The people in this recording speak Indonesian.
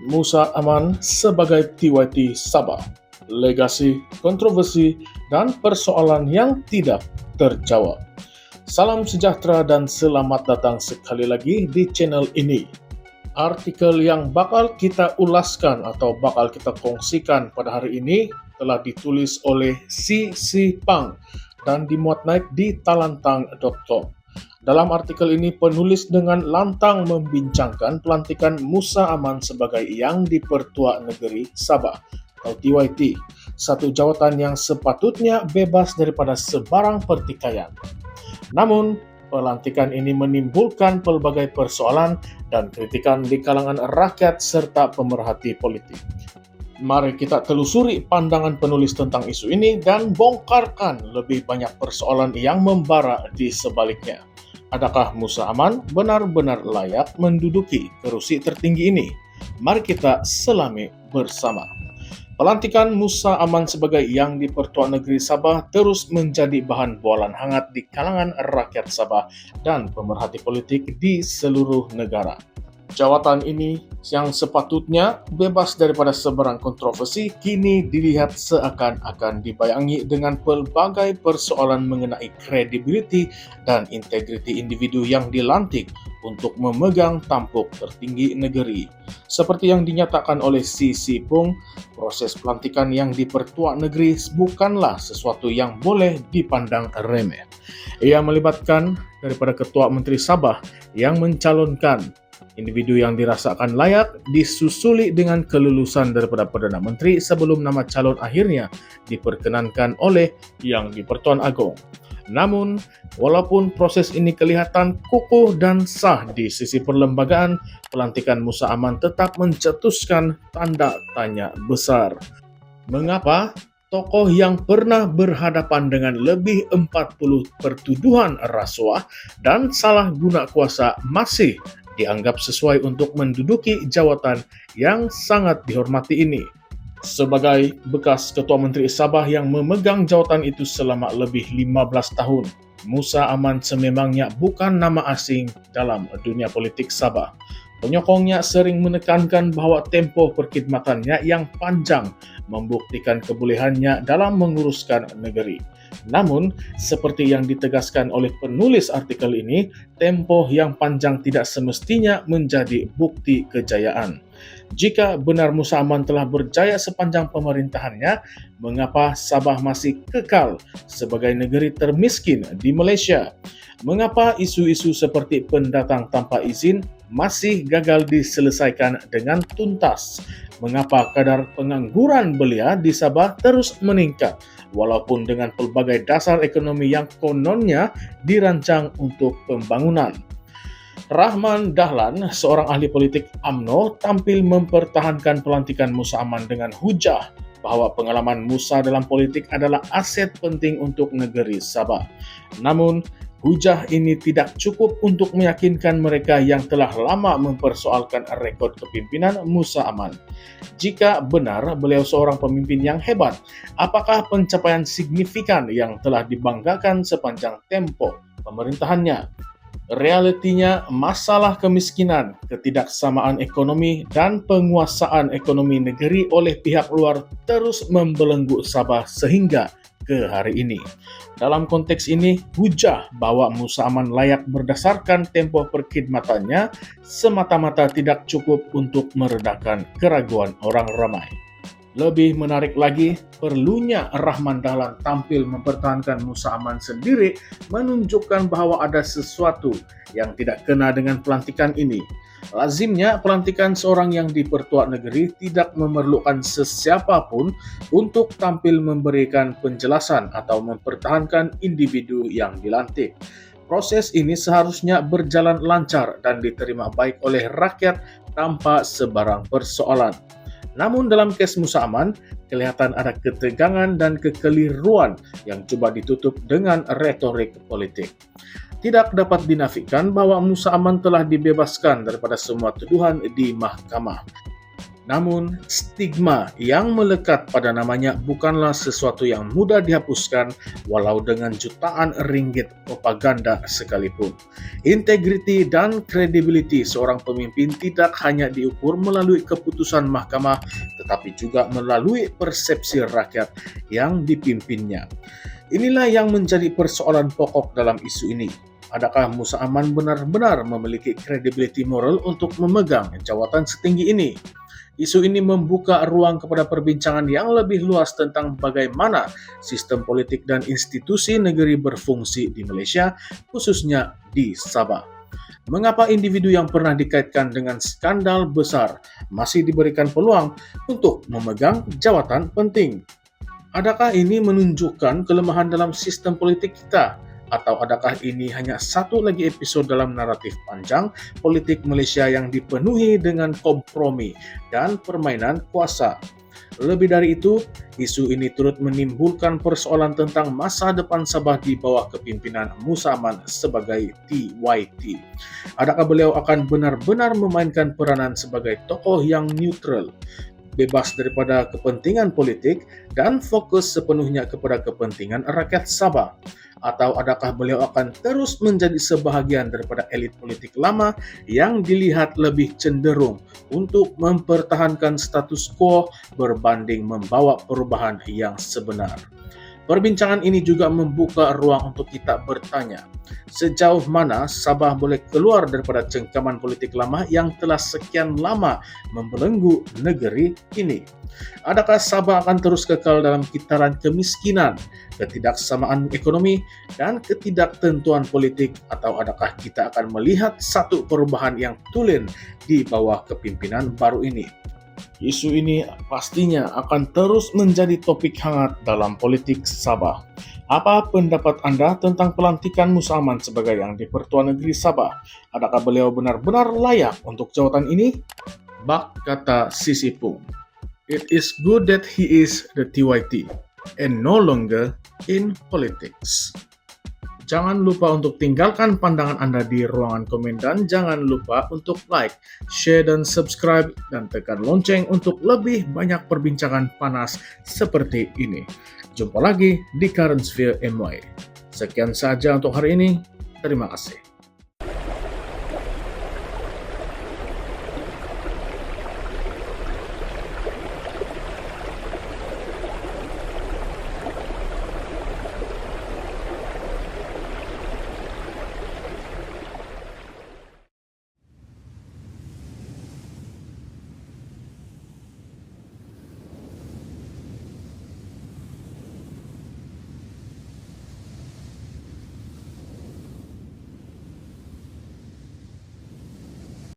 Musa Aman sebagai TYT Sabah, legasi, kontroversi, dan persoalan yang tidak terjawab. Salam sejahtera dan selamat datang sekali lagi di channel ini. Artikel yang bakal kita ulaskan atau bakal kita kongsikan pada hari ini telah ditulis oleh Si Pang dan dimuat naik di talantang.com. Dalam artikel ini, penulis dengan lantang membincangkan pelantikan Musa Aman sebagai Yang di-Pertua Negeri Sabah atau TYT, satu jawatan yang sepatutnya bebas daripada sebarang pertikaian. Namun, pelantikan ini menimbulkan pelbagai persoalan dan kritikan di kalangan rakyat serta pemerhati politik. Mari kita telusuri pandangan penulis tentang isu ini dan bongkarkan lebih banyak persoalan yang membara di sebaliknya. Adakah Musa Aman benar-benar layak menduduki kerusi tertinggi ini? Mari kita selami bersama. Pelantikan Musa Aman sebagai Yang di-Pertua Negeri Sabah terus menjadi bahan bualan hangat di kalangan rakyat Sabah dan pemerhati politik di seluruh negara. Jawatan ini yang sepatutnya bebas daripada sebarang kontroversi kini dilihat seakan-akan dibayangi dengan pelbagai persoalan mengenai kredibiliti dan integriti individu yang dilantik untuk memegang tampuk tertinggi negeri. Seperti yang dinyatakan oleh Si Pung, proses pelantikan Yang di-Pertua Negeri bukanlah sesuatu yang boleh dipandang remeh. Ia melibatkan daripada Ketua Menteri Sabah yang mencalonkan individu yang dirasakan layak disusuli dengan kelulusan daripada Perdana Menteri sebelum nama calon akhirnya diperkenankan oleh Yang di-Pertuan Agong. Namun, walaupun proses ini kelihatan kukuh dan sah di sisi perlembagaan, pelantikan Musa Aman tetap mencetuskan tanda tanya besar. Mengapa tokoh yang pernah berhadapan dengan lebih 40 pertuduhan rasuah dan salah guna kuasa masih dianggap sesuai untuk menduduki jawatan yang sangat dihormati ini? Sebagai bekas Ketua Menteri Sabah yang memegang jawatan itu selama lebih 15 tahun, Musa Aman sememangnya bukan nama asing dalam dunia politik Sabah. Penyokongnya sering menekankan bahwa tempo perkhidmatannya yang panjang membuktikan kebolehannya dalam menguruskan negeri. Namun, seperti yang ditegaskan oleh penulis artikel ini, tempo yang panjang tidak semestinya menjadi bukti kejayaan. Jika benar Musa Aman telah berjaya sepanjang pemerintahannya, mengapa Sabah masih kekal sebagai negeri termiskin di Malaysia? Mengapa isu-isu seperti pendatang tanpa izin masih gagal diselesaikan dengan tuntas? Mengapa kadar pengangguran belia di Sabah terus meningkat, walaupun dengan pelbagai dasar ekonomi yang kononnya dirancang untuk pembangunan? Rahman Dahlan, seorang ahli politik UMNO, tampil mempertahankan pelantikan Musa Aman dengan hujah bahwa pengalaman Musa dalam politik adalah aset penting untuk negeri Sabah. Namun, hujah ini tidak cukup untuk meyakinkan mereka yang telah lama mempersoalkan rekod kepimpinan Musa Aman. Jika benar beliau seorang pemimpin yang hebat, apakah pencapaian signifikan yang telah dibanggakan sepanjang tempo pemerintahannya? Realitinya, masalah kemiskinan, ketidaksamaan ekonomi, dan penguasaan ekonomi negeri oleh pihak luar terus membelenggu Sabah sehingga ke hari ini. Dalam konteks ini, hujah bahwa Musa Aman layak berdasarkan tempo perkhidmatannya semata-mata tidak cukup untuk meredakan keraguan orang ramai. Lebih menarik lagi, perlunya Rahman Dahlan tampil mempertahankan Musa Aman sendiri menunjukkan bahwa ada sesuatu yang tidak kena dengan pelantikan ini. Lazimnya pelantikan seorang yang di-Pertua Negeri tidak memerlukan sesiapapun untuk tampil memberikan penjelasan atau mempertahankan individu yang dilantik. Proses ini seharusnya berjalan lancar dan diterima baik oleh rakyat tanpa sebarang persoalan. Namun dalam kes Musa Aman, kelihatan ada ketegangan dan kekeliruan yang coba ditutup dengan retorik politik. Tidak dapat dinafikan bahwa Musa Aman telah dibebaskan daripada semua tuduhan di mahkamah. Namun, stigma yang melekat pada namanya bukanlah sesuatu yang mudah dihapuskan walau dengan jutaan ringgit propaganda sekalipun. Integriti dan kredibiliti seorang pemimpin tidak hanya diukur melalui keputusan mahkamah, tetapi juga melalui persepsi rakyat yang dipimpinnya. Inilah yang menjadi persoalan pokok dalam isu ini. Adakah Musa Aman benar-benar memiliki kredibiliti moral untuk memegang jawatan setinggi ini? Isu ini membuka ruang kepada perbincangan yang lebih luas tentang bagaimana sistem politik dan institusi negeri berfungsi di Malaysia, khususnya di Sabah. Mengapa individu yang pernah dikaitkan dengan skandal besar masih diberikan peluang untuk memegang jawatan penting? Adakah ini menunjukkan kelemahan dalam sistem politik kita? Atau adakah ini hanya satu lagi episode dalam naratif panjang politik Malaysia yang dipenuhi dengan kompromi dan permainan kuasa? Lebih dari itu, isu ini turut menimbulkan persoalan tentang masa depan Sabah di bawah kepimpinan Musa Aman sebagai TYT. Adakah beliau akan benar-benar memainkan peranan sebagai tokoh yang neutral, bebas daripada kepentingan politik dan fokus sepenuhnya kepada kepentingan rakyat Sabah? Atau adakah beliau akan terus menjadi sebahagian daripada elit politik lama yang dilihat lebih cenderung untuk mempertahankan status quo berbanding membawa perubahan yang sebenar? Perbincangan ini juga membuka ruang untuk kita bertanya, sejauh mana Sabah boleh keluar daripada cengkaman politik lama yang telah sekian lama membelenggu negeri ini? Adakah Sabah akan terus kekal dalam kitaran kemiskinan, ketidaksamaan ekonomi, dan ketidaktentuan politik, atau adakah kita akan melihat satu perubahan yang tulen di bawah kepimpinan baru ini? Isu ini pastinya akan terus menjadi topik hangat dalam politik Sabah. Apa pendapat Anda tentang pelantikan Musa Aman sebagai yang di-Pertua Negeri Sabah? Adakah beliau benar-benar layak untuk jawatan ini? Bak kata Sisipung, "It is good that he is the TYT and no longer in politics." Jangan lupa untuk tinggalkan pandangan Anda di ruangan komen dan jangan lupa untuk like, share, dan subscribe dan tekan lonceng untuk lebih banyak perbincangan panas seperti ini. Jumpa lagi di Current Sphere MY. Sekian saja untuk hari ini. Terima kasih.